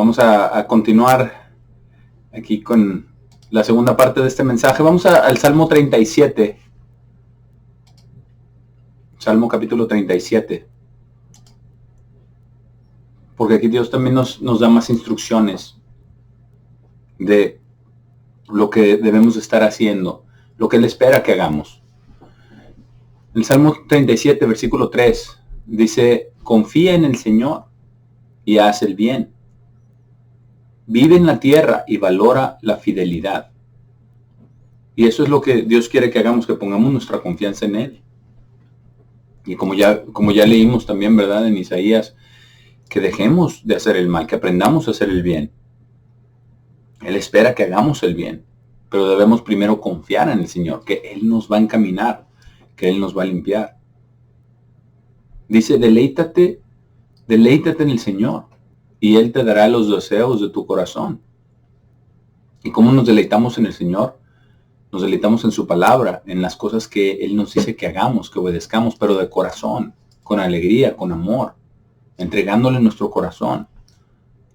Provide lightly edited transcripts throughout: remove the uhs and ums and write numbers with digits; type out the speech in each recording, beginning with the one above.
Vamos a continuar aquí con la segunda parte de este mensaje. Vamos al Salmo 37. Salmo capítulo 37. Porque aquí Dios también nos da más instrucciones de lo que debemos estar haciendo, lo que Él espera que hagamos. El Salmo 37, versículo 3, dice: confía en el Señor y haz el bien. Vive en la tierra y valora la fidelidad. Y eso es lo que Dios quiere que hagamos, que pongamos nuestra confianza en Él. Y como ya leímos también, ¿verdad?, en Isaías, que dejemos de hacer el mal, que aprendamos a hacer el bien. Él espera que hagamos el bien, pero debemos primero confiar en el Señor, que Él nos va a encaminar, que Él nos va a limpiar. Dice: deleítate en el Señor, y Él te dará los deseos de tu corazón. ¿Y cómo nos deleitamos en el Señor? Nos deleitamos en su palabra, en las cosas que Él nos dice que hagamos, que obedezcamos, pero de corazón, con alegría, con amor, entregándole nuestro corazón,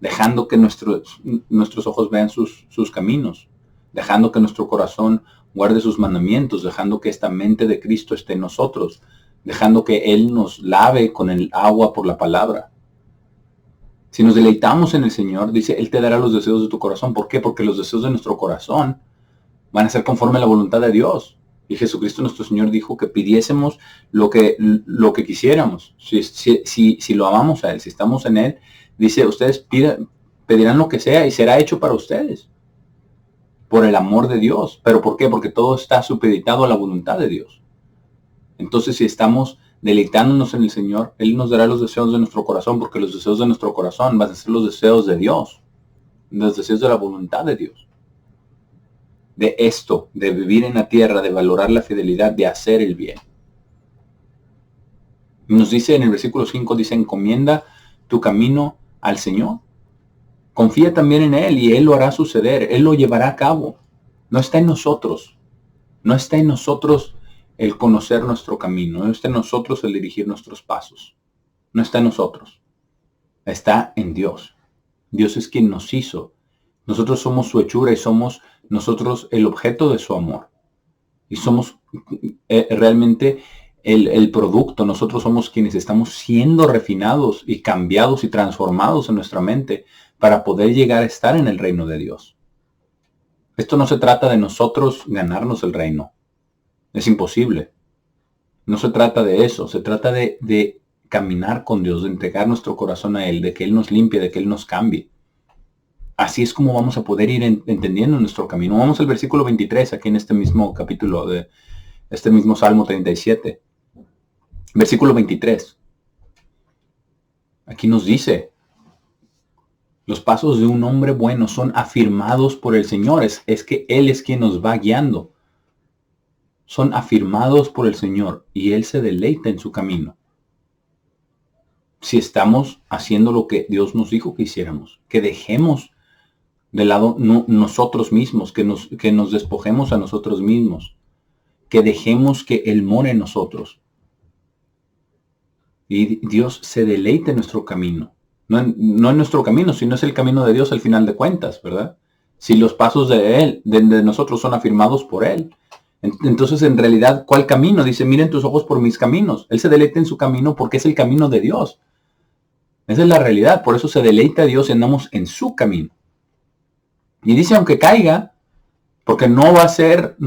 dejando que nuestros ojos vean sus caminos, dejando que nuestro corazón guarde sus mandamientos, dejando que esta mente de Cristo esté en nosotros, dejando que Él nos lave con el agua por la palabra. Si nos deleitamos en el Señor, dice, Él te dará los deseos de tu corazón. ¿Por qué? Porque los deseos de nuestro corazón van a ser conforme a la voluntad de Dios. Y Jesucristo nuestro Señor dijo que pidiésemos lo que quisiéramos. Si lo amamos a Él, si estamos en Él, dice, ustedes pedirán lo que sea y será hecho para ustedes. Por el amor de Dios. ¿Pero por qué? Porque todo está supeditado a la voluntad de Dios. Entonces, si estamos deleitándonos en el Señor, Él nos dará los deseos de nuestro corazón, porque los deseos de nuestro corazón van a ser los deseos de Dios, los deseos de la voluntad de Dios. De esto, de vivir en la tierra, de valorar la fidelidad, de hacer el bien. Nos dice en el versículo 5, dice: encomienda tu camino al Señor. Confía también en Él y Él lo hará suceder. Él lo llevará a cabo. No está en nosotros. No está en nosotros el conocer nuestro camino. No está en nosotros el dirigir nuestros pasos. No está en nosotros. Está en Dios. Dios es quien nos hizo. Nosotros somos su hechura y somos nosotros el objeto de su amor. Y somos realmente el producto. Nosotros somos quienes estamos siendo refinados y cambiados y transformados en nuestra mente para poder llegar a estar en el reino de Dios. Esto no se trata de nosotros ganarnos el reino. Es imposible. No se trata de eso. Se trata de caminar con Dios, de entregar nuestro corazón a Él, de que Él nos limpie, de que Él nos cambie. Así es como vamos a poder ir entendiendo nuestro camino. Vamos al versículo 23, aquí en este mismo capítulo de este mismo Salmo 37. Versículo 23. Aquí nos dice: los pasos de un hombre bueno son afirmados por el Señor. Es que Él es quien nos va guiando. Son afirmados por el Señor y Él se deleita en su camino. Si estamos haciendo lo que Dios nos dijo que hiciéramos, que dejemos de lado nosotros mismos, que nos despojemos a nosotros mismos, que dejemos que Él more en nosotros. Y Dios se deleita en nuestro camino. No en nuestro camino, sino es el camino de Dios al final de cuentas, ¿verdad? Si los pasos de Él, de nosotros, son afirmados por Él. Entonces, en realidad, ¿cuál camino? Dice: miren tus ojos por mis caminos. Él se deleita en su camino porque es el camino de Dios. Esa es la realidad. Por eso se deleita a Dios y andamos en su camino. Y dice: aunque caiga, porque no va a ser,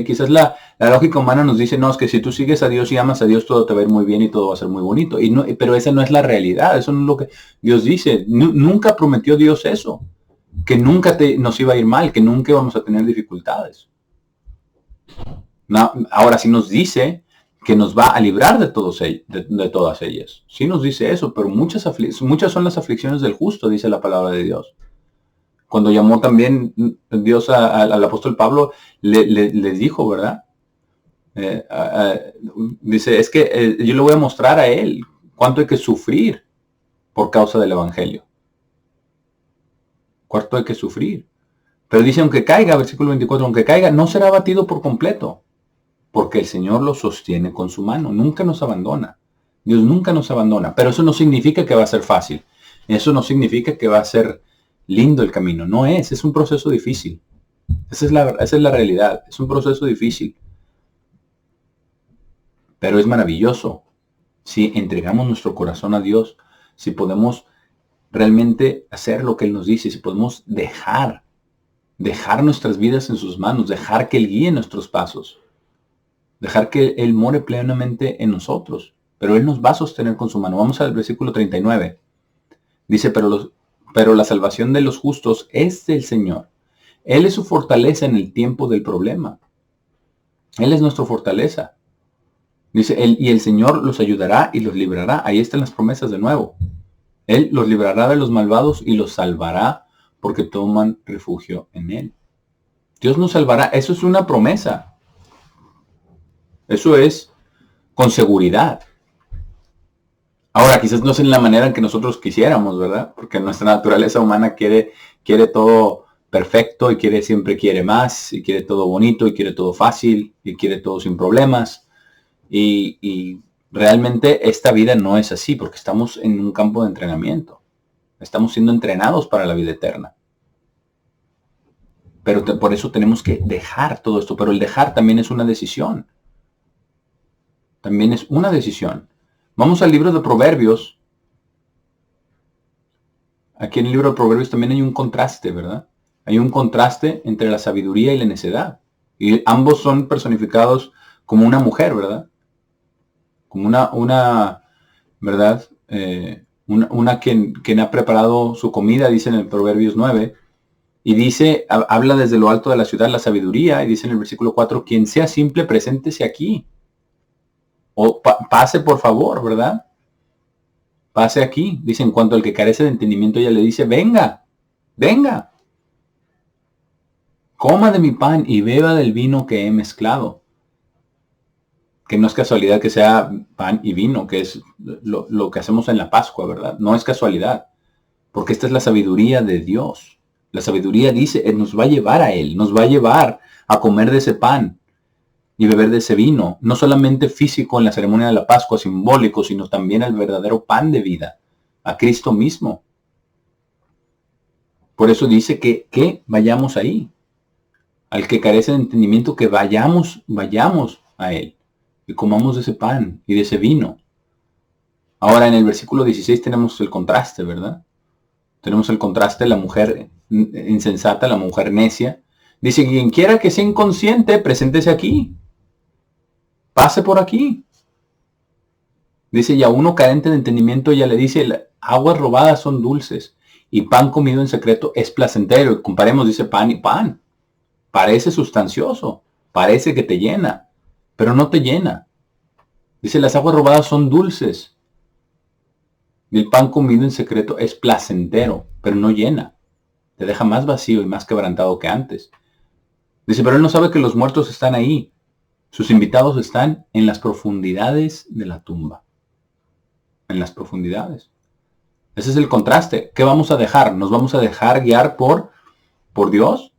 quizás la lógica humana nos dice: no, es que si tú sigues a Dios y amas a Dios, todo te va a ir muy bien y todo va a ser muy bonito. Pero esa no es la realidad. Eso no es lo que Dios dice. Nunca prometió Dios eso. Que nunca nos iba a ir mal, que nunca íbamos a tener dificultades. Ahora sí nos dice que nos va a librar de todas ellas. Sí nos dice eso, pero muchas son las aflicciones del justo, dice la palabra de Dios. Cuando llamó también Dios al apóstol Pablo, le dijo, ¿verdad? Dice: es que yo le voy a mostrar a él cuánto hay que sufrir por causa del evangelio. Cuánto hay que sufrir. Pero dice: aunque caiga, versículo 24, aunque caiga, no será abatido por completo, porque el Señor lo sostiene con su mano. Nunca nos abandona. Dios nunca nos abandona. Pero eso no significa que va a ser fácil. Eso no significa que va a ser lindo el camino. No es un proceso difícil. Esa es la realidad. Es un proceso difícil. Pero es maravilloso. Si entregamos nuestro corazón a Dios, si podemos realmente hacer lo que Él nos dice, si podemos dejar nuestras vidas en sus manos, dejar que Él guíe nuestros pasos, dejar que Él more plenamente en nosotros, pero Él nos va a sostener con su mano. Vamos al versículo 39. Dice, pero la salvación de los justos es del Señor. Él es su fortaleza en el tiempo del problema. Él es nuestra fortaleza. Dice, y el Señor los ayudará y los librará. Ahí están las promesas de nuevo. Él los librará de los malvados y los salvará porque toman refugio en Él. Dios nos salvará. Eso es una promesa. Eso es con seguridad. Ahora, quizás no es en la manera en que nosotros quisiéramos, ¿verdad? Porque nuestra naturaleza humana quiere todo perfecto y siempre quiere más, y quiere todo bonito, y quiere todo fácil, y quiere todo sin problemas. Y realmente esta vida no es así, porque estamos en un campo de entrenamiento. Estamos siendo entrenados para la vida eterna. Pero por eso tenemos que dejar todo esto. Pero el dejar también es una decisión. También es una decisión. Vamos al libro de Proverbios. Aquí en el libro de Proverbios también hay un contraste, ¿verdad? Hay un contraste entre la sabiduría y la necedad. Y ambos son personificados como una mujer, ¿verdad? Como una ¿verdad? Una quien ha preparado su comida, dice en el Proverbios 9. Y dice, habla desde lo alto de la ciudad la sabiduría. Y dice en el versículo 4, quien sea simple, preséntese aquí. O pase por favor, ¿verdad? Pase aquí. Dice, en cuanto al que carece de entendimiento, ella le dice, venga, venga. Coma de mi pan y beba del vino que he mezclado. Que no es casualidad que sea pan y vino, que es lo que hacemos en la Pascua, ¿verdad? No es casualidad. Porque esta es la sabiduría de Dios. La sabiduría dice, nos va a llevar a Él, nos va a llevar a comer de ese pan y beber de ese vino, no solamente físico en la ceremonia de la Pascua, simbólico, sino también al verdadero pan de vida, a Cristo mismo. Por eso dice que vayamos ahí, al que carece de entendimiento, que vayamos a Él, y comamos de ese pan y de ese vino. Ahora en el versículo 16 tenemos el contraste, ¿verdad? Tenemos el contraste de la mujer insensata, la mujer necia. Dice, quien quiera que sea inconsciente, preséntese aquí. Pase por aquí. Dice, y a uno carente de entendimiento ella le dice, aguas robadas son dulces y pan comido en secreto es placentero. Y comparemos, dice, pan y pan. Parece sustancioso, parece que te llena, pero no te llena. Dice, las aguas robadas son dulces. Y el pan comido en secreto es placentero, pero no llena. Te deja más vacío y más quebrantado que antes. Dice, pero él no sabe que los muertos están ahí. Sus invitados están en las profundidades de la tumba. En las profundidades. Ese es el contraste. ¿Qué vamos a dejar? ¿Nos vamos a dejar guiar por Dios?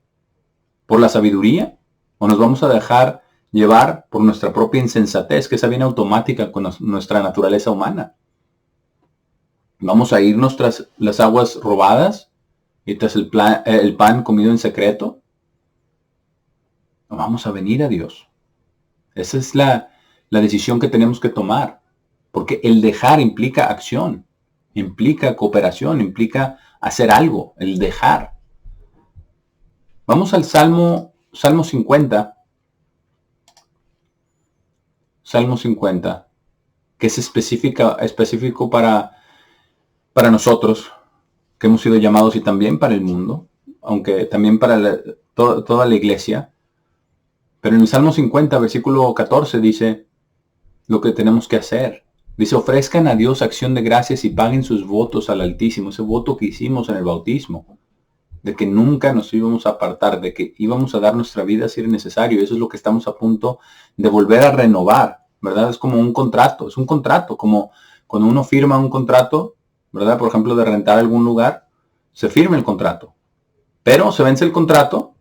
¿Por la sabiduría? ¿O nos vamos a dejar llevar por nuestra propia insensatez, que esa viene automática con nuestra naturaleza humana? ¿Vamos a irnos tras las aguas robadas y tras el pan comido en secreto? ¿O vamos a venir a Dios? Esa es la decisión que tenemos que tomar. Porque el dejar implica acción, implica cooperación, implica hacer algo, el dejar. Vamos al Salmo 50. Salmo 50, que es específico para nosotros, que hemos sido llamados, y también para el mundo, aunque también para toda la iglesia. Pero en el Salmo 50, versículo 14, dice lo que tenemos que hacer. Dice, ofrezcan a Dios acción de gracias y paguen sus votos al Altísimo. Ese voto que hicimos en el bautismo, de que nunca nos íbamos a apartar, de que íbamos a dar nuestra vida si era necesario. Eso es lo que estamos a punto de volver a renovar, ¿verdad? Es como un contrato, es un contrato, como cuando uno firma un contrato, ¿verdad? Por ejemplo, de rentar algún lugar, se firma el contrato, pero se vence el contrato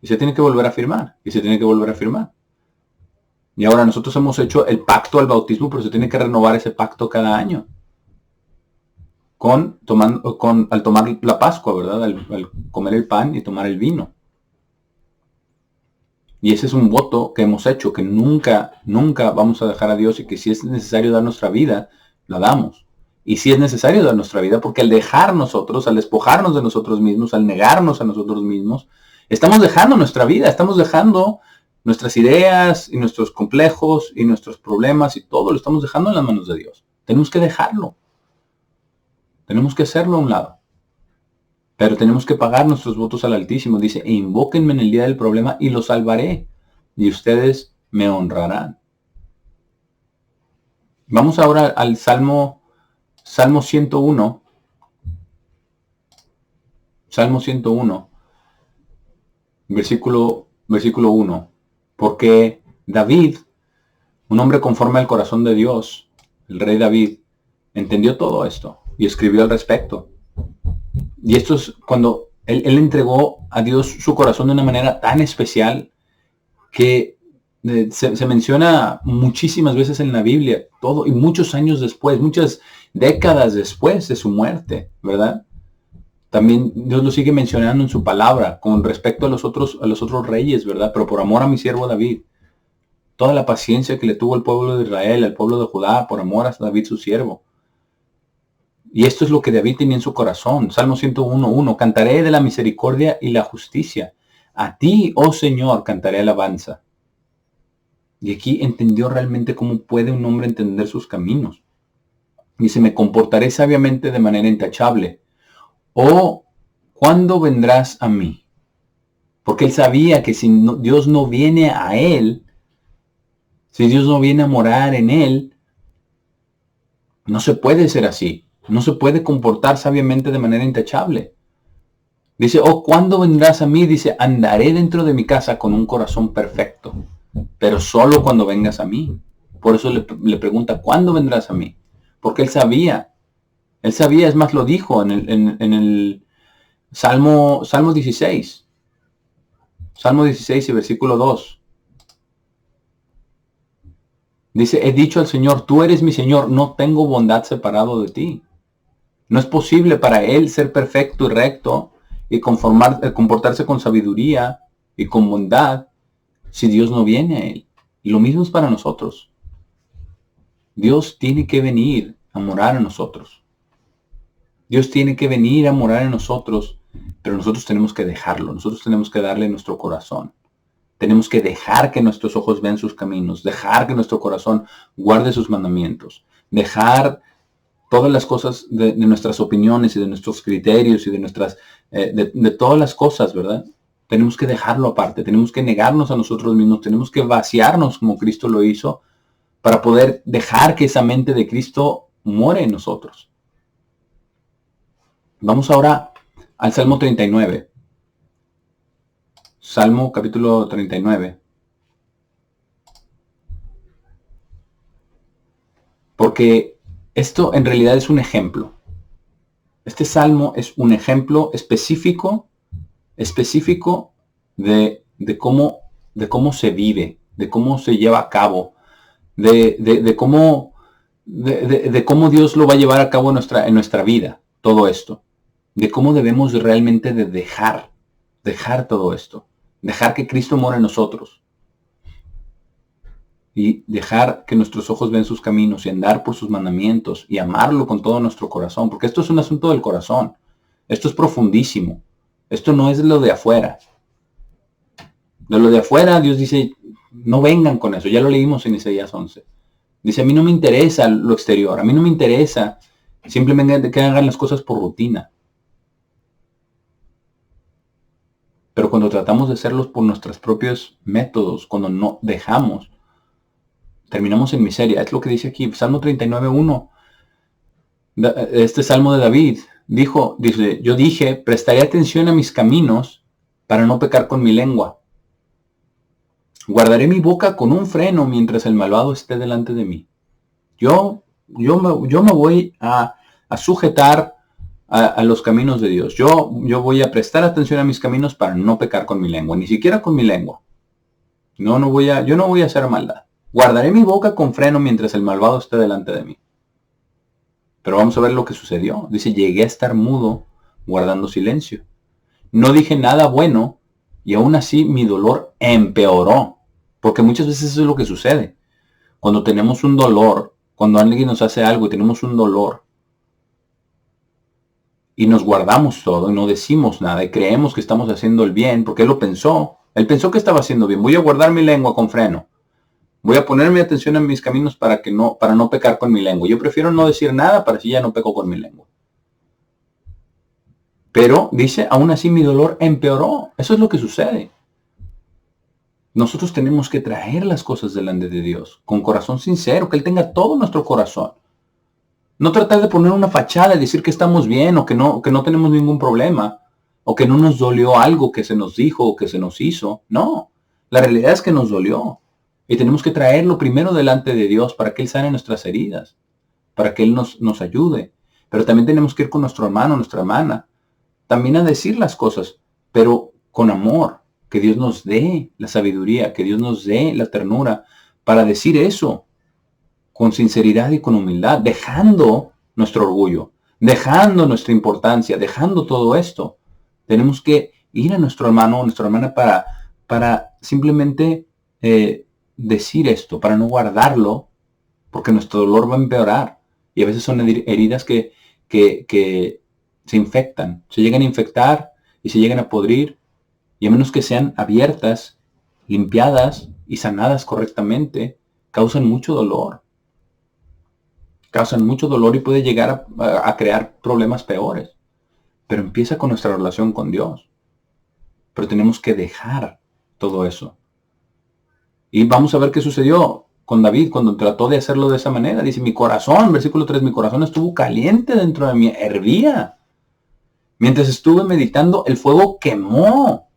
y se tiene que volver a firmar, y se tiene que volver a firmar. Y ahora nosotros hemos hecho el pacto al bautismo, pero se tiene que renovar ese pacto cada año. al tomar la Pascua, ¿verdad? Al comer el pan y tomar el vino. Y ese es un voto que hemos hecho, que nunca vamos a dejar a Dios, y que si es necesario dar nuestra vida, la damos. Y si es necesario dar nuestra vida, porque al dejar nosotros, al despojarnos de nosotros mismos, al negarnos a nosotros mismos, estamos dejando nuestra vida, estamos dejando nuestras ideas y nuestros complejos y nuestros problemas y todo lo estamos dejando en las manos de Dios. Tenemos que dejarlo. Tenemos que hacerlo a un lado. Pero tenemos que pagar nuestros votos al Altísimo. Dice, e invóquenme en el día del problema y los salvaré, y ustedes me honrarán. Vamos ahora al Salmo 101. Salmo 101, versículo 1. Porque David, un hombre conforme al corazón de Dios, el rey David, entendió todo esto y escribió al respecto. Y esto es cuando él entregó a Dios su corazón de una manera tan especial que se menciona muchísimas veces en la Biblia, todo, y muchos años después, muchas décadas después de su muerte, ¿verdad? También Dios lo sigue mencionando en su palabra con respecto a los otros reyes, ¿verdad? Pero por amor a mi siervo David, toda la paciencia que le tuvo el pueblo de Israel, el pueblo de Judá, por amor a David su siervo. Y esto es lo que David tenía en su corazón. Salmo 101:1. Cantaré de la misericordia y la justicia. A ti, oh Señor, cantaré alabanza. Y aquí entendió realmente cómo puede un hombre entender sus caminos. Dice, me comportaré sabiamente de manera intachable. Oh, ¿cuándo vendrás a mí? Porque él sabía que si Dios no viene a él, si Dios no viene a morar en él, no se puede ser así. No se puede comportar sabiamente de manera intachable. Dice, oh, ¿cuándo vendrás a mí? Dice, andaré dentro de mi casa con un corazón perfecto, pero solo cuando vengas a mí. Por eso le pregunta, ¿cuándo vendrás a mí? Porque él sabía, es más, lo dijo en el Salmo 16. Salmo 16 y versículo 2. Dice, he dicho al Señor, tú eres mi Señor, no tengo bondad separado de ti. No es posible para él ser perfecto y recto y comportarse con sabiduría y con bondad si Dios no viene a él. Y lo mismo es para nosotros. Dios tiene que venir a morar en nosotros. Dios tiene que venir a morar en nosotros, pero nosotros tenemos que dejarlo. Nosotros tenemos que darle nuestro corazón. Tenemos que dejar que nuestros ojos vean sus caminos, dejar que nuestro corazón guarde sus mandamientos, dejar todas las cosas de nuestras opiniones y de nuestros criterios y de nuestras, de todas las cosas, ¿verdad? Tenemos que dejarlo aparte, tenemos que negarnos a nosotros mismos, tenemos que vaciarnos como Cristo lo hizo para poder dejar que esa mente de Cristo muere en nosotros. Vamos ahora al Salmo 39. Salmo capítulo 39. Porque esto en realidad es un ejemplo. Este salmo es un ejemplo específico de cómo se vive, de cómo se lleva a cabo, de cómo Dios lo va a llevar a cabo en nuestra vida, todo esto. De cómo debemos realmente de dejar todo esto. Dejar que Cristo mora en nosotros. Y dejar que nuestros ojos vean sus caminos y andar por sus mandamientos y amarlo con todo nuestro corazón. Porque esto es un asunto del corazón. Esto es profundísimo. Esto no es lo de afuera. De lo de afuera Dios dice, no vengan con eso. Ya lo leímos en Isaías 11. Dice, a mí no me interesa lo exterior. A mí no me interesa simplemente que hagan las cosas por rutina. Pero cuando tratamos de hacerlos por nuestros propios métodos, cuando no dejamos, terminamos en miseria. Es lo que dice aquí, Salmo 39:1. Este Salmo de David dice, yo dije, prestaré atención a mis caminos para no pecar con mi lengua. Guardaré mi boca con un freno mientras el malvado esté delante de mí. Yo me voy a sujetar a los caminos de Dios. Yo voy a prestar atención a mis caminos para no pecar con mi lengua, ni siquiera con mi lengua. Yo no voy a hacer maldad. Guardaré mi boca con freno mientras el malvado esté delante de mí. Pero vamos a ver lo que sucedió. Dice, llegué a estar mudo, guardando silencio. No dije nada bueno y aún así mi dolor empeoró. Porque muchas veces eso es lo que sucede. Cuando tenemos un dolor, cuando alguien nos hace algo y tenemos un dolor, y nos guardamos todo y no decimos nada y creemos que estamos haciendo el bien, porque él lo pensó. Él pensó que estaba haciendo bien. Voy a guardar mi lengua con freno. Voy a poner mi atención en mis caminos para no pecar con mi lengua. Yo prefiero no decir nada para así ya no peco con mi lengua. Pero dice, aún así mi dolor empeoró. Eso es lo que sucede. Nosotros tenemos que traer las cosas delante de Dios con corazón sincero, que Él tenga todo nuestro corazón. No tratar de poner una fachada y decir que estamos bien o que no tenemos ningún problema o que no nos dolió algo que se nos dijo o que se nos hizo. No, la realidad es que nos dolió y tenemos que traerlo primero delante de Dios para que Él sane nuestras heridas, para que Él nos ayude. Pero también tenemos que ir con nuestro hermano, nuestra hermana, también a decir las cosas, pero con amor, que Dios nos dé la sabiduría, que Dios nos dé la ternura para decir eso con sinceridad y con humildad, dejando nuestro orgullo, dejando nuestra importancia, dejando todo esto. Tenemos que ir a nuestro hermano o nuestra hermana para simplemente decir esto, para no guardarlo, porque nuestro dolor va a empeorar. Y a veces son heridas que se infectan, se llegan a infectar y se llegan a podrir, y a menos que sean abiertas, limpiadas y sanadas correctamente, causan mucho dolor. Causan mucho dolor y puede llegar a crear problemas peores. Pero empieza con nuestra relación con Dios. Pero tenemos que dejar todo eso. Y vamos a ver qué sucedió con David cuando trató de hacerlo de esa manera. Dice, mi corazón, versículo 3, mi corazón estuvo caliente dentro de mí, hervía. Mientras estuve meditando, el fuego quemó.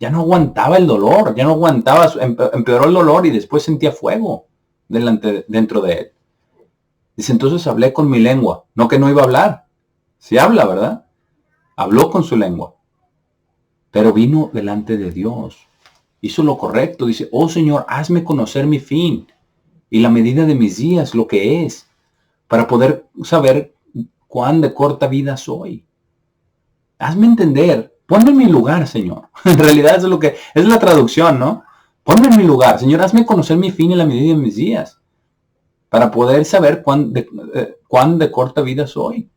Ya no aguantaba el dolor, ya no aguantaba, empeoró el dolor y después sentía fuego dentro de él. Dice, entonces hablé con mi lengua. No que no iba a hablar. Sí habla, ¿verdad? Habló con su lengua. Pero vino delante de Dios. Hizo lo correcto. Dice, oh Señor, hazme conocer mi fin y la medida de mis días, lo que es, para poder saber cuán de corta vida soy. Hazme entender. Ponme en mi lugar, Señor. En realidad eso es lo que es la traducción, ¿no? Ponme en mi lugar. Señor, hazme conocer mi fin y la medida de mis días, para poder saber cuán de corta vida soy.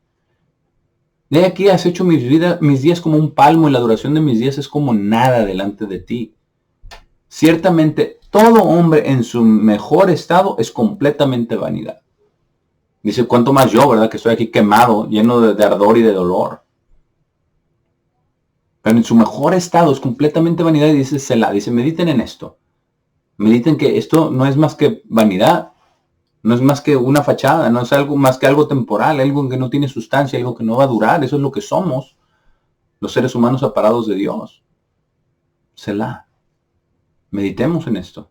De aquí has hecho mis días como un palmo y la duración de mis días es como nada delante de ti. Ciertamente, todo hombre en su mejor estado es completamente vanidad. Dice, cuánto más yo, ¿verdad? Que estoy aquí quemado, lleno de ardor y de dolor. Pero en su mejor estado es completamente vanidad y dice Selah. Dice, mediten en esto. Mediten que esto no es más que vanidad. No es más que una fachada, no es algo más que algo temporal, algo que no tiene sustancia, algo que no va a durar. Eso es lo que somos, los seres humanos separados de Dios. Selah. Meditemos en esto.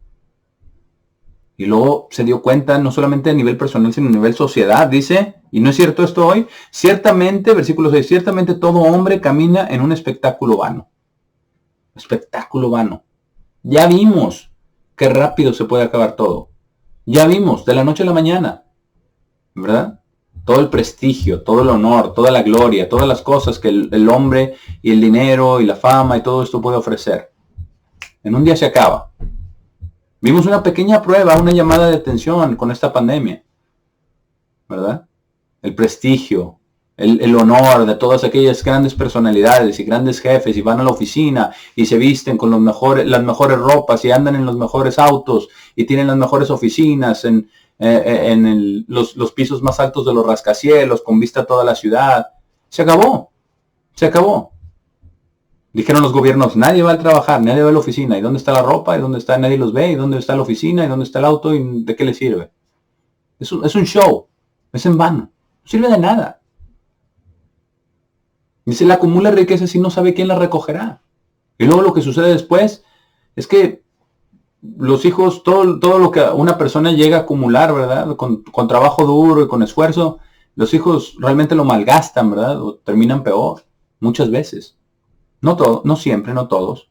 Y luego se dio cuenta, no solamente a nivel personal, sino a nivel sociedad. Dice, y no es cierto esto hoy, ciertamente, versículo 6, ciertamente todo hombre camina en un espectáculo vano. Espectáculo vano. Ya vimos qué rápido se puede acabar todo. Ya vimos, de la noche a la mañana, ¿verdad? Todo el prestigio, todo el honor, toda la gloria, todas las cosas que el hombre y el dinero y la fama y todo esto puede ofrecer. En un día se acaba. Vimos una pequeña prueba, una llamada de atención con esta pandemia, ¿verdad? El prestigio, el honor de todas aquellas grandes personalidades y grandes jefes y van a la oficina y se visten con las mejores ropas y andan en los mejores autos y tienen las mejores oficinas en los pisos más altos de los rascacielos con vista a toda la ciudad. Se acabó, se acabó. Dijeron los gobiernos, nadie va a trabajar, nadie va a la oficina. ¿Y dónde está la ropa? ¿Y dónde está? Nadie los ve. ¿Y dónde está la oficina? ¿Y dónde está el auto? ¿Y de qué le sirve? Es un show, es en vano, no sirve de nada. Dice, la acumula riqueza si no sabe quién la recogerá. Y luego lo que sucede después es que los hijos, todo lo que una persona llega a acumular, ¿verdad? Con trabajo duro y con esfuerzo, los hijos realmente lo malgastan, ¿verdad? O terminan peor, muchas veces. No todo, no siempre, no todos.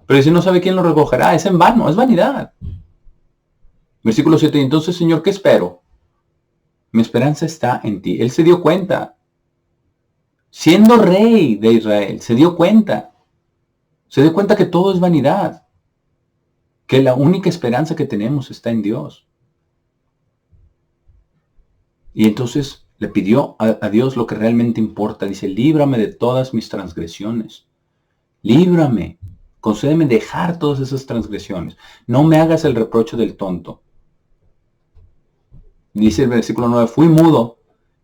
Pero si no sabe quién lo recogerá, es en vano, es vanidad. Versículo 7, entonces, Señor, ¿qué espero? Mi esperanza está en ti. Él se dio cuenta. Siendo rey de Israel, se dio cuenta. Se dio cuenta que todo es vanidad. Que la única esperanza que tenemos está en Dios. Y entonces le pidió a Dios lo que realmente importa. Dice, líbrame de todas mis transgresiones. Líbrame. Concédeme dejar todas esas transgresiones. No me hagas el reproche del tonto. Dice el versículo 9, fui mudo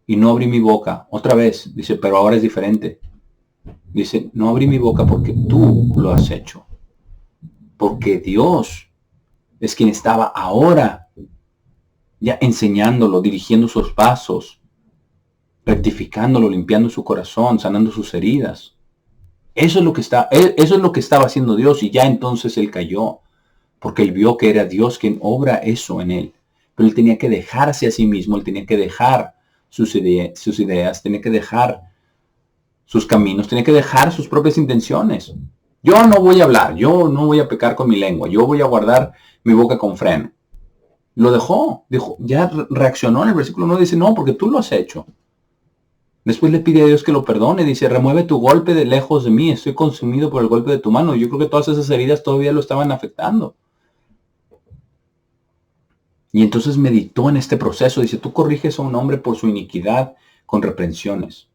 y no abrí mi boca. Otra vez, dice, pero ahora es diferente. Dice, no abrí mi boca porque tú lo has hecho. Porque Dios es quien estaba ahora ya enseñándolo, dirigiendo sus pasos, rectificándolo, limpiando su corazón, sanando sus heridas. Eso es lo que estaba haciendo Dios, y ya entonces él cayó, porque él vio que era Dios quien obra eso en él. Pero él tenía que dejarse a sí mismo, él tenía que dejar sus ideas, tenía que dejar sus caminos, tenía que dejar sus propias intenciones. Yo no voy a hablar, yo no voy a pecar con mi lengua, yo voy a guardar mi boca con freno. Lo dejó, dijo, ya reaccionó en el versículo 9, dice, no, porque tú lo has hecho. Después le pide a Dios que lo perdone, dice, remueve tu golpe de lejos de mí, estoy consumido por el golpe de tu mano. Yo creo que todas esas heridas todavía lo estaban afectando. Y entonces meditó en este proceso, dice, tú corriges a un hombre por su iniquidad con reprensiones.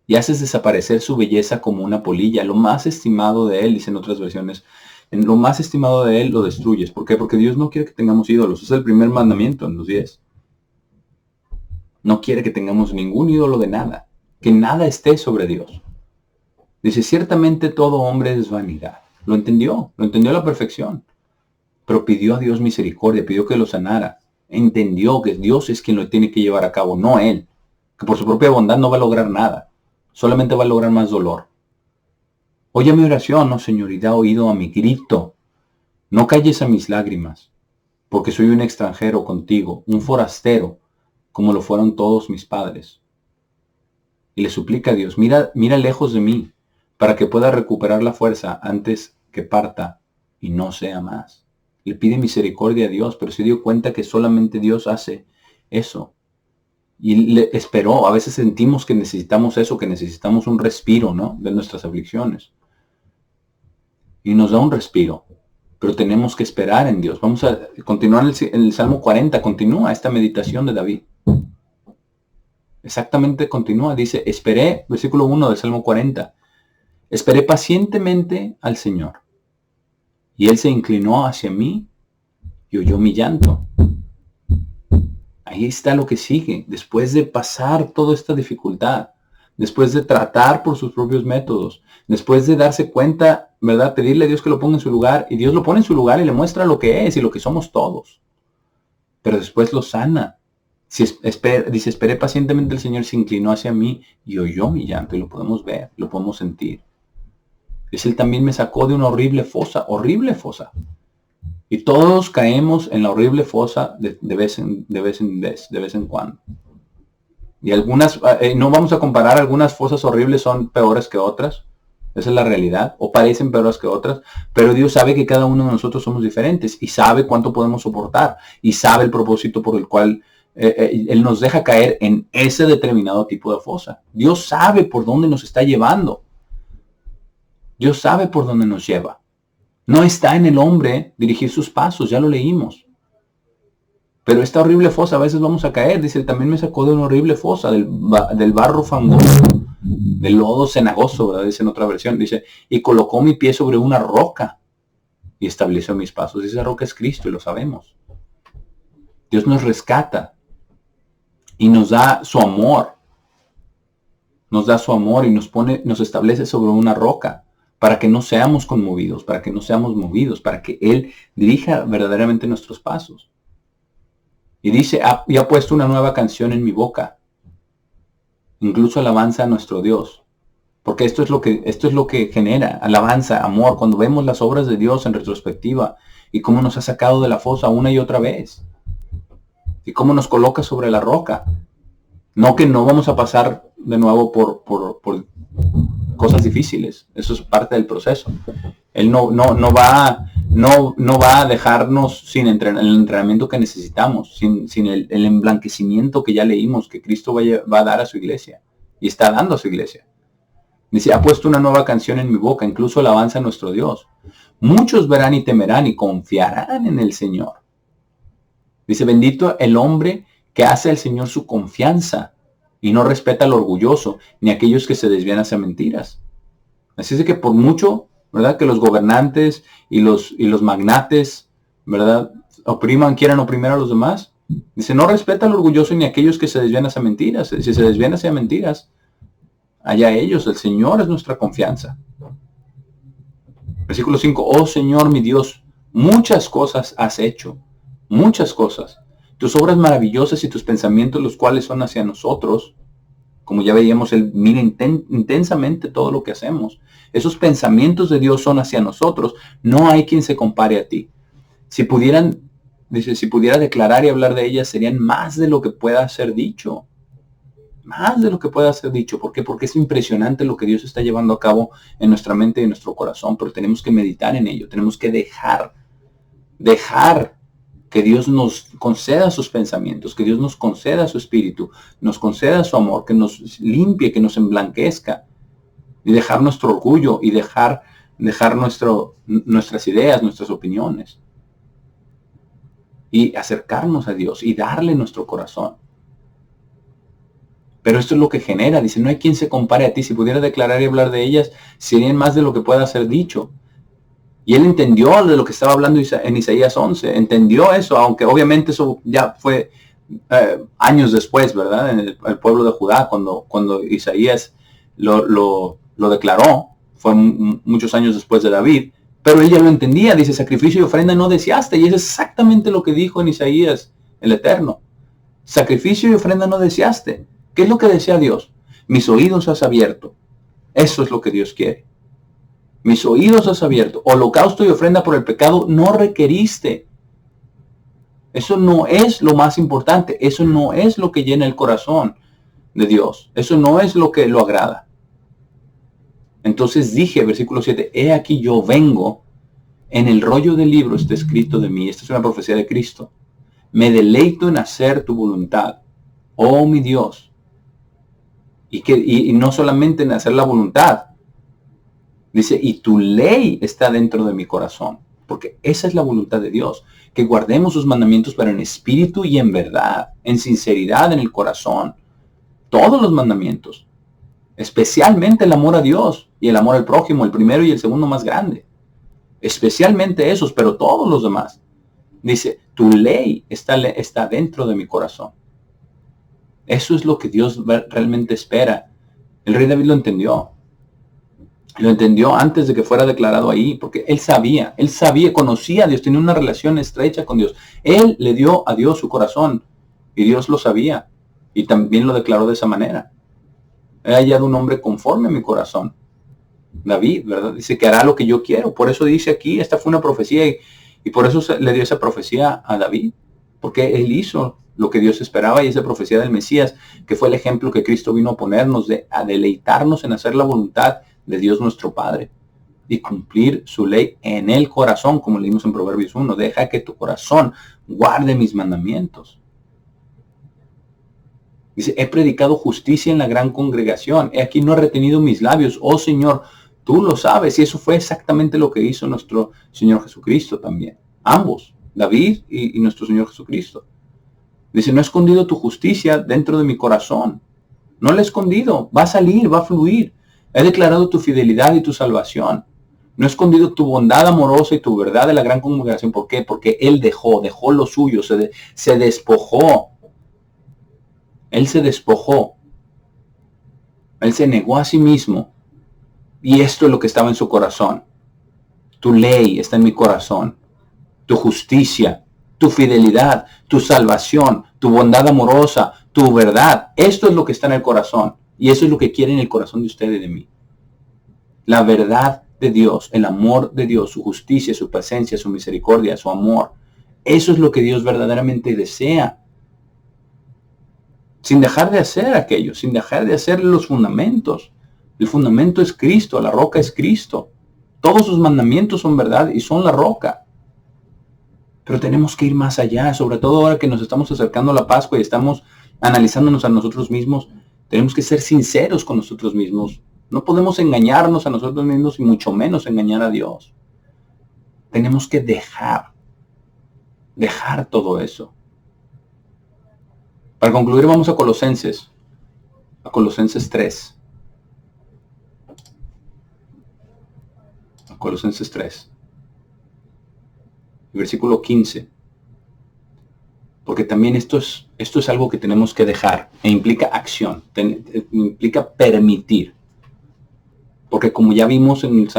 Y haces desaparecer su belleza como una polilla. Lo más estimado de él, dicen otras versiones, en lo más estimado de él lo destruyes. ¿Por qué? Porque Dios no quiere que tengamos ídolos. Es el primer mandamiento en los 10. No quiere que tengamos ningún ídolo de nada. Que nada esté sobre Dios. Dice, ciertamente todo hombre es vanidad. Lo entendió a la perfección. Pero pidió a Dios misericordia, pidió que lo sanara. Entendió que Dios es quien lo tiene que llevar a cabo, no él. Que por su propia bondad no va a lograr nada. Solamente va a lograr más dolor. Oye mi oración, oh Señor, y da oído a mi grito. No calles a mis lágrimas, porque soy un extranjero contigo, un forastero, como lo fueron todos mis padres. Y le suplica a Dios, mira lejos de mí, para que pueda recuperar la fuerza antes que parta y no sea más. Le pide misericordia a Dios, pero se dio cuenta que solamente Dios hace eso. Y le esperó. A veces sentimos que necesitamos eso, que necesitamos un respiro, ¿no?, de nuestras aflicciones. Y nos da un respiro, pero tenemos que esperar en Dios. Vamos a continuar en el Salmo 40, continúa esta meditación de David. Exactamente continúa, dice, esperé, versículo 1 del Salmo 40, esperé pacientemente al Señor, y Él se inclinó hacia mí y oyó mi llanto. Ahí está lo que sigue, después de pasar toda esta dificultad, después de tratar por sus propios métodos, después de darse cuenta, ¿verdad?, pedirle a Dios que lo ponga en su lugar, y Dios lo pone en su lugar y le muestra lo que es y lo que somos todos. Pero después lo sana. Dice, esperé pacientemente el Señor, se inclinó hacia mí y oyó mi llanto, y lo podemos ver, lo podemos sentir. Dice, Él también me sacó de una horrible fosa. Y todos caemos en la horrible fosa de vez en cuando. Y algunas, no vamos a comparar, algunas fosas horribles son peores que otras. Esa es la realidad. O parecen peores que otras. Pero Dios sabe que cada uno de nosotros somos diferentes. Y sabe cuánto podemos soportar. Y sabe el propósito por el cual Él nos deja caer en ese determinado tipo de fosa. Dios sabe por dónde nos está llevando. Dios sabe por dónde nos lleva. No está en el hombre dirigir sus pasos, ya lo leímos. Pero esta horrible fosa, a veces vamos a caer. Dice, Él también me sacó de una horrible fosa, del barro fangoso, del lodo cenagoso, ¿verdad? Dice en otra versión. Dice, y colocó mi pie sobre una roca y estableció mis pasos. Esa roca es Cristo y lo sabemos. Dios nos rescata y nos da su amor. Nos da su amor y nos establece sobre una roca, para que no seamos conmovidos, para que no seamos movidos, para que Él dirija verdaderamente nuestros pasos. Y dice, y ha puesto una nueva canción en mi boca, incluso alabanza a nuestro Dios. Porque esto es lo que genera alabanza, amor, cuando vemos las obras de Dios en retrospectiva, y cómo nos ha sacado de la fosa una y otra vez, y cómo nos coloca sobre la roca. No que no vamos a pasar de nuevo por cosas difíciles. Eso es parte del proceso. Él no va no va a dejarnos sin el entrenamiento que necesitamos, sin el emblanquecimiento que ya leímos que Cristo va a dar a su iglesia y está dando a su iglesia. Dice, ha puesto una nueva canción en mi boca, incluso alabanza a nuestro Dios. Muchos verán y temerán y confiarán en el Señor. Dice, bendito el hombre que hace al Señor su confianza y no respeta al orgulloso, ni a aquellos que se desvían hacia mentiras. Así es de que por mucho, ¿verdad?, que los gobernantes y los magnates, ¿verdad?, quieran oprimir a los demás. Dice, no respeta al orgulloso ni a aquellos que se desvían hacia mentiras. Si se desvían hacia mentiras, allá ellos, el Señor es nuestra confianza. Versículo 5, oh Señor mi Dios, muchas cosas has hecho, muchas cosas. Tus obras maravillosas y tus pensamientos, los cuales son hacia nosotros, como ya veíamos, Él mira intensamente todo lo que hacemos. Esos pensamientos de Dios son hacia nosotros. No hay quien se compare a ti. Si pudiera declarar y hablar de ellas, serían más de lo que pueda ser dicho. Más de lo que pueda ser dicho. ¿Por qué? Porque es impresionante lo que Dios está llevando a cabo en nuestra mente y en nuestro corazón, pero tenemos que meditar en ello. Tenemos que dejar que Dios nos conceda sus pensamientos, que Dios nos conceda su espíritu, nos conceda su amor, que nos limpie, que nos emblanquezca, y dejar nuestro orgullo y dejar nuestras ideas, nuestras opiniones, y acercarnos a Dios y darle nuestro corazón. Pero esto es lo que genera, dice, no hay quien se compare a ti. Si pudiera declarar y hablar de ellas, serían más de lo que pueda ser dicho. Y él entendió de lo que estaba hablando en Isaías 11, entendió eso, aunque obviamente eso ya fue años después, ¿verdad? En el pueblo de Judá, cuando Isaías lo declaró, fue muchos años después de David, pero él ya lo entendía, dice, sacrificio y ofrenda no deseaste, y es exactamente lo que dijo en Isaías, el Eterno. Sacrificio y ofrenda no deseaste. ¿Qué es lo que desea Dios? Mis oídos has abierto. Eso es lo que Dios quiere. Mis oídos has abierto. Holocausto y ofrenda por el pecado no requeriste. Eso no es lo más importante. Eso no es lo que llena el corazón de Dios. Eso no es lo que lo agrada. Entonces dije, versículo 7, he aquí yo vengo, en el rollo del libro está escrito de mí. Esta es una profecía de Cristo. Me deleito en hacer tu voluntad, oh mi Dios. Y no solamente en hacer la voluntad. Dice, y tu ley está dentro de mi corazón. Porque esa es la voluntad de Dios. Que guardemos sus mandamientos, pero en espíritu y en verdad. En sinceridad en el corazón. Todos los mandamientos. Especialmente el amor a Dios y el amor al prójimo, el primero y el segundo más grande. Especialmente esos, pero todos los demás. Dice, tu ley está dentro de mi corazón. Eso es lo que Dios realmente espera. El rey David lo entendió. Lo entendió antes de que fuera declarado ahí, porque él sabía, conocía a Dios, tenía una relación estrecha con Dios. Él le dio a Dios su corazón y Dios lo sabía y también lo declaró de esa manera. He hallado un hombre conforme a mi corazón. David, ¿verdad? Dice que hará lo que yo quiero. Por eso dice aquí, esta fue una profecía y por eso le dio esa profecía a David, porque él hizo lo que Dios esperaba, y esa profecía del Mesías, que fue el ejemplo que Cristo vino a ponernos, a deleitarnos en hacer la voluntad de Dios nuestro Padre y cumplir su ley en el corazón, como leímos en Proverbios 1. Deja que tu corazón guarde mis mandamientos. Dice, he predicado justicia en la gran congregación. He aquí no he retenido mis labios. Oh Señor, tú lo sabes. Y eso fue exactamente lo que hizo nuestro Señor Jesucristo también. Ambos, David y nuestro Señor Jesucristo. Dice, no he escondido tu justicia dentro de mi corazón. No la he escondido. Va a salir, va a fluir. He declarado tu fidelidad y tu salvación. No he escondido tu bondad amorosa y tu verdad de la gran congregación. ¿Por qué? Porque Él dejó lo suyo, se despojó. Él se despojó. Él se negó a sí mismo. Y esto es lo que estaba en su corazón. Tu ley está en mi corazón. Tu justicia, tu fidelidad, tu salvación, tu bondad amorosa, tu verdad. Esto es lo que está en el corazón. Y eso es lo que quiere en el corazón de usted y de mí. La verdad de Dios, el amor de Dios, su justicia, su presencia, su misericordia, su amor. Eso es lo que Dios verdaderamente desea. Sin dejar de hacer aquello, sin dejar de hacer los fundamentos. El fundamento es Cristo, la roca es Cristo. Todos sus mandamientos son verdad y son la roca. Pero tenemos que ir más allá, sobre todo ahora que nos estamos acercando a la Pascua y estamos analizándonos a nosotros mismos. Tenemos que ser sinceros con nosotros mismos. No podemos engañarnos a nosotros mismos y mucho menos engañar a Dios. Tenemos que dejar todo eso. Para concluir, vamos a Colosenses 3. Colosenses 3. Versículo 15. Porque también esto es algo que tenemos que dejar. E implica acción. Implica permitir. Porque como ya vimos en el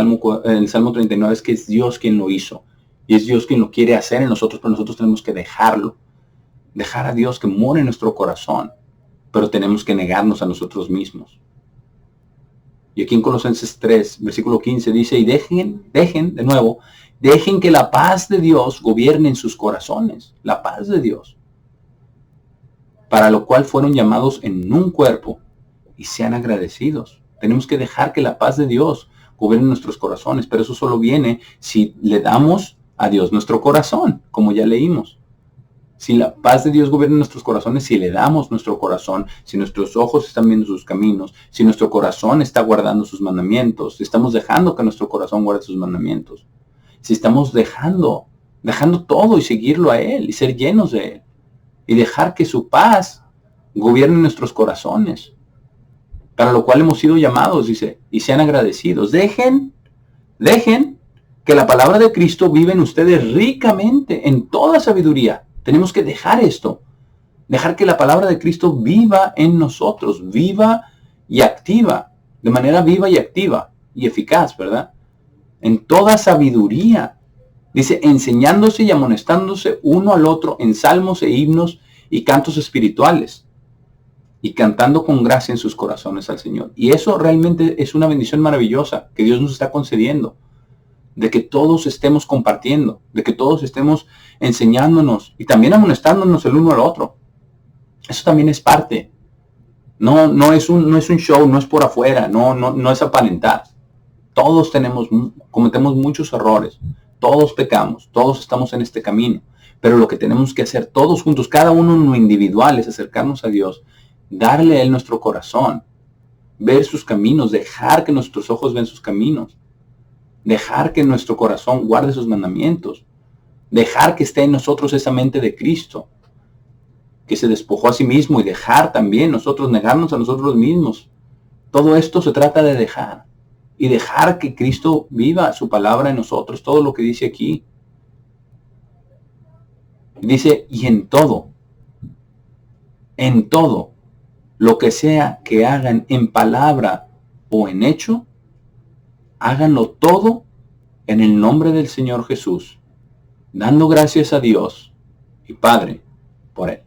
Salmo 39, es que es Dios quien lo hizo. Y es Dios quien lo quiere hacer en nosotros, pero nosotros tenemos que dejarlo. Dejar a Dios que more en nuestro corazón. Pero tenemos que negarnos a nosotros mismos. Y aquí en Colosenses 3, versículo 15 dice, y dejen que la paz de Dios gobierne en sus corazones. La paz de Dios. Para lo cual fueron llamados en un cuerpo y sean agradecidos. Tenemos que dejar que la paz de Dios gobierne nuestros corazones, pero eso solo viene si le damos a Dios nuestro corazón, como ya leímos. Si la paz de Dios gobierna nuestros corazones, si le damos nuestro corazón, si nuestros ojos están viendo sus caminos, si nuestro corazón está guardando sus mandamientos, si estamos dejando que nuestro corazón guarde sus mandamientos, si estamos dejando todo y seguirlo a Él y ser llenos de Él y dejar que su paz gobierne nuestros corazones, para lo cual hemos sido llamados, dice, y sean agradecidos. Dejen que la palabra de Cristo vive en ustedes ricamente en toda sabiduría. Tenemos que dejar esto. Dejar que la palabra de Cristo viva en nosotros. Viva y activa. De manera viva y activa. Y eficaz, ¿verdad? En toda sabiduría. Dice, enseñándose y amonestándose uno al otro en salmos e himnos y cantos espirituales. Y cantando con gracia en sus corazones al Señor. Y eso realmente es una bendición maravillosa que Dios nos está concediendo. De que todos estemos compartiendo, de que todos estemos enseñándonos y también amonestándonos el uno al otro. Eso también es parte. No es un show, no es por afuera, no es aparentar. Todos cometemos muchos errores, todos pecamos, todos estamos en este camino. Pero lo que tenemos que hacer todos juntos, cada uno en lo individual, es acercarnos a Dios, darle a Él nuestro corazón, ver sus caminos, dejar que nuestros ojos vean sus caminos. Dejar que nuestro corazón guarde sus mandamientos. Dejar que esté en nosotros esa mente de Cristo, que se despojó a sí mismo, y dejar también nosotros negarnos a nosotros mismos. Todo esto se trata de dejar. Y dejar que Cristo viva su palabra en nosotros, todo lo que dice aquí. Dice, y en todo, lo que sea que hagan en palabra o en hecho, háganlo todo en el nombre del Señor Jesús, dando gracias a Dios y Padre por Él.